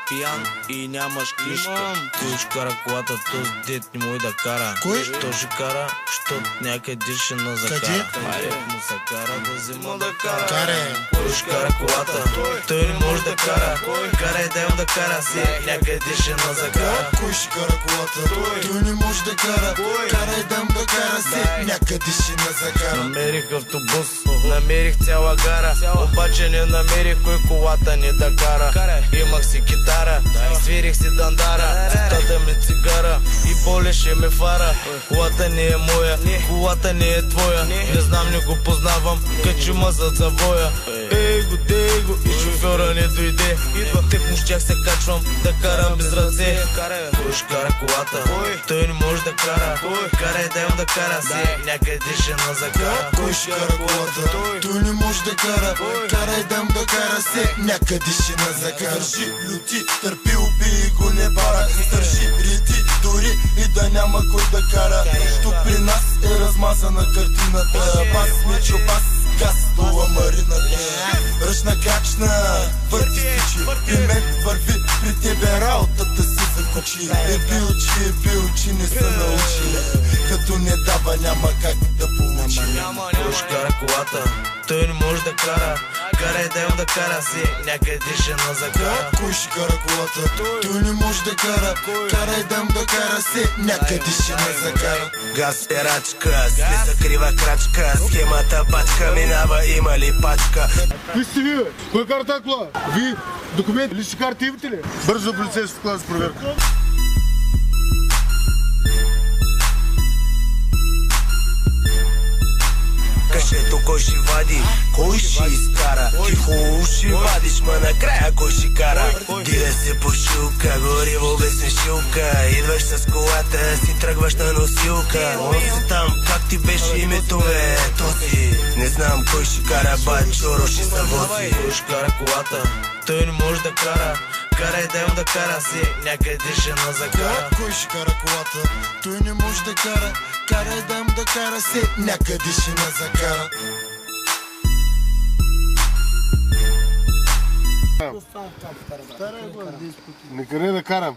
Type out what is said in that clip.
пиян и нямаш книжка. Той ще кара колата, този дет не може да кара. Кой? Що ще кара? Щото някъде ще на закара. Къде? Му се кара да взема да кара. Каре. Кой ще кара колата? Той не може да кара. Карай дай му да кара си, някъде ще на закара. Кой ще кара колата? Той не може да кара. Карай дам да кара се, някъде ще не закара. Намерих автобус, намерих цяла гара, обаче не намерих кой колата ни да кара. Имах си китара, свирих си дандара, цитата ми цигара и болеше ме фара. Колата не е моя, колата не е твоя, не знам, не го познавам, качи ма зад завоя. Его, его, и шофьора не дойде, тък му щях се качвам да карам без ръце. Кой ще кара колата? Той не може да кара. Карай дай му да кара си, някъде ще на закара. Кой ще кара колата? Той не може да кара. Карай дам да кара се, някъде ще не закара. Държи, люти, търпи, убий го не бара. Държи, реди, дори и да няма кой да кара. Тук при нас е размазана картината. Бас, мечо, бас, газ, до амарината. Ръчна крачна, върти стичи. При мен върви, при тебе работата си закучи. Е бил, че не се научи. Като не дава, няма как да получи. Кой ще кара колата? Той не може да кара. Карай дай му да кара си, някъде ще на закара. Кой ще кара колата? Той не може да кара. Карай дам да кара се, някъде ще не закара. Газ е рачка, след закрива крачка. Схемата пачка, минава, има ли пачка? Кои сте ви, бе? Кой кара тази кола? Ви документи, лични карти имате ли? Бързо полицейски кола за проверка. Кашето кой ще вади, кой ще изкара? Тихо ще вадиш, ма накрая кой ще кара? Дире се по шилка, гориво без нешилка. Идваш с колата, си тръгваш на носилка. Он си там, как ти беше името, бе? Този не знам кой ще кара, бачоро ще се вози. Кой ще кара колата? Той не може да кара. Карай дай му да кара си, някъде ще на закара. Кой ще кара колата? Той не може да кара. Карай дам да кара се, някъде ще не закара. Нека не да карам.